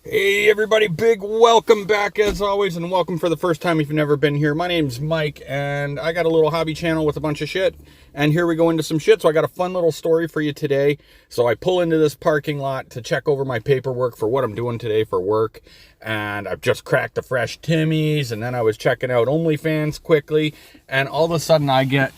Hey everybody, big welcome back as always, and welcome for the first time if you've never been here. My name's Mike, and I got a little hobby channel with a bunch of shit, and here we go into some shit. So I got a fun little story for you today. So I pull into this parking lot to check over my paperwork for what I'm doing today for work, and I've just cracked a fresh Timmy's, and then I was checking out OnlyFans quickly, and all of a sudden I get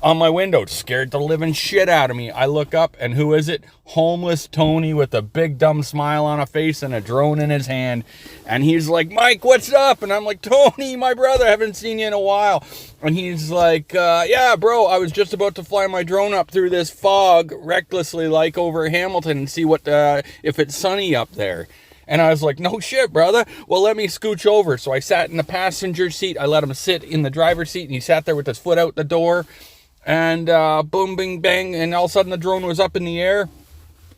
on my window, scared the living shit out of me. I look up, and who is it? Homeless Tony with a big dumb smile on a face and a drone in his hand. And he's like, Mike, what's up? And I'm like, Tony, my brother, haven't seen you in a while. And he's like, yeah, bro, I was just about to fly my drone up through this fog, recklessly like over Hamilton, and see what if it's sunny up there. And I was like, no shit, brother. Well, let me scooch over. So I sat in the passenger seat. I let him sit in the driver's seat, and he sat there with his foot out the door. And boom, bing, bang, and all of a sudden the drone was up in the air.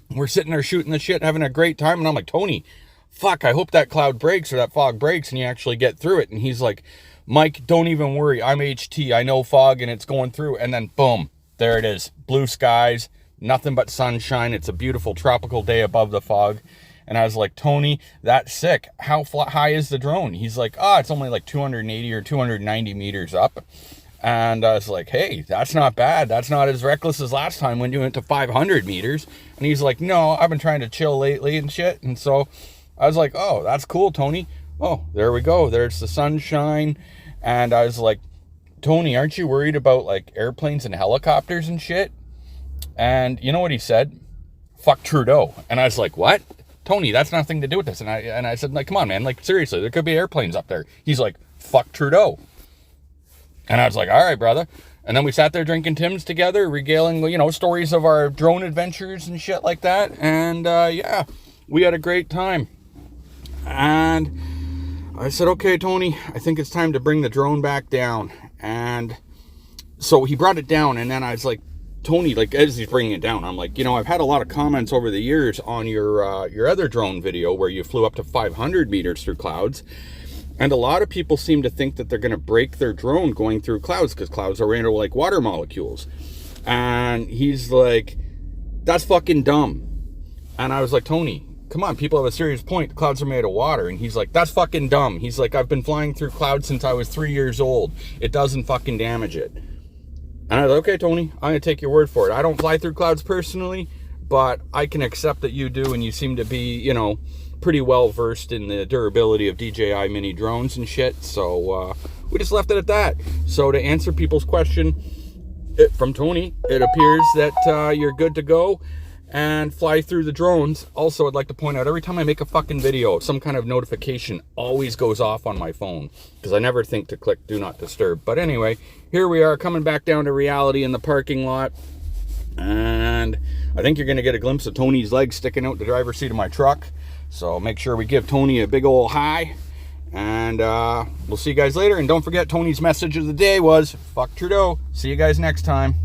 We're sitting there shooting the shit, having a great time, and I'm like, Tony, fuck, I hope that cloud breaks or that fog breaks and you actually get through it. And he's like, Mike, don't even worry, I'm HT, I know fog and it's going through. And then boom, there it is, blue skies, nothing but sunshine. It's a beautiful tropical day above the fog. And I was like, Tony, that's sick. How high is the drone? He's like, it's only like 280 or 290 meters up. And I was like, hey, that's not bad. That's not as reckless as last time when you went to 500 meters. And he's like, no, I've been trying to chill lately and shit. And so I was like, oh, that's cool, Tony. Oh, there we go. There's the sunshine. And I was like, Tony, aren't you worried about like airplanes and helicopters and shit? And you know what he said? Fuck Trudeau. And I was like, what? Tony, that's nothing to do with this. And I said, like, come on, man. Like, seriously, there could be airplanes up there. He's like, fuck Trudeau. And I was like, all right, brother. And then we sat there drinking Tim's together, regaling, stories of our drone adventures and shit like that. And yeah, we had a great time. And I said, okay, Tony, I think it's time to bring the drone back down. And so he brought it down, and then I was like, Tony, like as he's bringing it down, I'm like, I've had a lot of comments over the years on your other drone video where you flew up to 500 meters through clouds. And a lot of people seem to think that they're going to break their drone going through clouds because clouds are made of like water molecules. And he's like, that's fucking dumb. And I was like, Tony, come on, people have a serious point. The clouds are made of water. And he's like, that's fucking dumb. He's like, I've been flying through clouds since I was 3 years old. It doesn't fucking damage it. And I was like, okay, Tony, I'm going to take your word for it. I don't fly through clouds personally, but I can accept that you do. And you seem to be, pretty well versed in the durability of DJI MINI drones and shit. So we just left it at that. So to answer people's question from Tony, it appears that you're good to go and fly through the drones. Also, I'd like to point out, every time I make a fucking video, some kind of notification always goes off on my phone because I never think to click do not disturb. But anyway, here we are coming back down to reality in the parking lot. And I think you're going to get a glimpse of Tony's legs sticking out the driver's seat of my truck. So make sure we give Tony a big old hi. And we'll see you guys later. And don't forget, Tony's message of the day was, fuck Trudeau. See you guys next time.